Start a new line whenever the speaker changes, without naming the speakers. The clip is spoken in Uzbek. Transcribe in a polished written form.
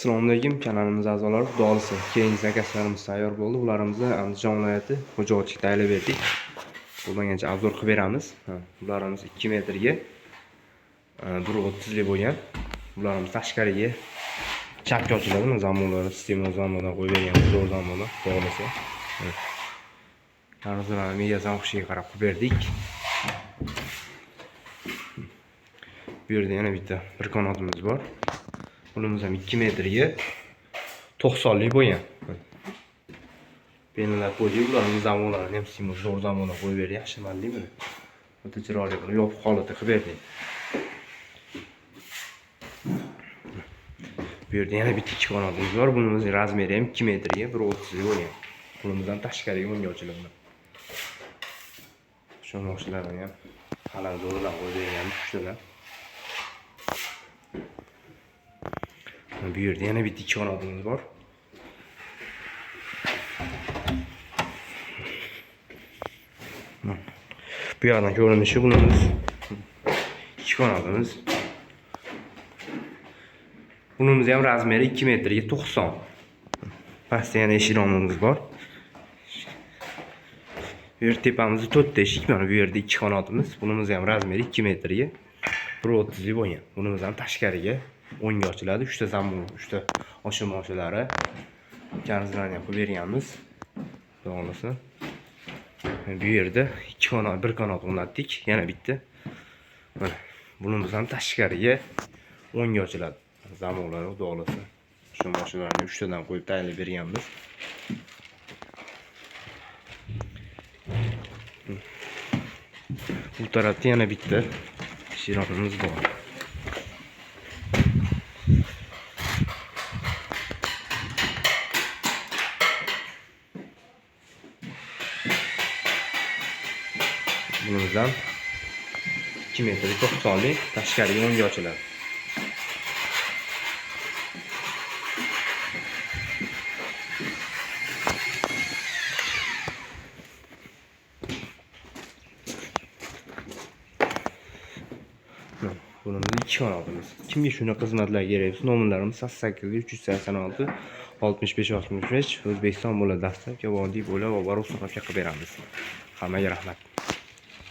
Assalomu alaykum, kanalimiz a'zolari, xudo xolisa keyingi zakazlarimiz tayyor bo'ldi. Ularimizni Andijon viloyati Xo'jaobodga tayyorlab berdik. Bo'lmagancha obzor qilib beramiz. Ularimiz 2 metrga 1.30 lik bo'lgan. Ularimiz tashqariga chapga ochiladi. Zamonlar sistema zamondan qo'yib bergan, zo'r zamonlar, xudo xolisa. Qarzlarni miyasidan o'xshiga qarab qilib berdik. Bu yerda yana bitta bir qanotimiz bor. Bunimiz ham 2 metrga 90 lik bo'lgan. Benalar qo'ydik, ularning zamonlarini ham sistema zo'r zamonda qo'yib berdik, yaxshi mallimi. O'ta chiroyli qilib yopiq holatda qilib berdik. Bu yerda yana bitta ikki qanotimiz bor. Bunimizning razmeri ham 2 metrga 1.30 lik bo'lgan. Bunimizdan tashqariga o'ngga ochiladi. Shu mashinalarni ham qalin zo'rlab qo'yib bergan uchtadan. Bu yerda yana bitta ikki qanotimiz bor. Bu yerdan ko'rinishi bunimiz ikki qanotimiz. Bunimiz ham razmeri 2 metrga 90. Pastda yana eshik-romimiz bor. Bu yer tepamizda 4 ta eshik, mana bu yerda ikki qanotimiz. Bunimiz ham razmeri 2 metrga 1.30 lik bo'lgan. Bunimiz ham tashqariga o'ngga ochiladi. 3 ta zamon, 3 ta osha-moshalari. Karzlarni ham qo'yib berganmiz. To'g'risi. Bu yerda ikki qanot, bir qanot o'rnatdik, yana bitta. Mana bunimiz ham tashqariga o'ngga ochiladi. Zamonlar xudo xolisa. Shu mashinalarni 3 tadan qo'yib tayyorlab berganmiz. Bu tarafda yana bitta shironimiz bor. Bunimizdan 2 metrga 90 lik, tashqariga o'ngga ochiladi. Bunimiz ikki qanotimiz. Kimga shunaqa xizmatlar kerak bo'lsa, nomerlarimiz 88 386 65 65 O'zbekiston bo'ladi dastlab, Yovondik bo'lib va Borusinovga qilib beramiz. Hammaga rahmat.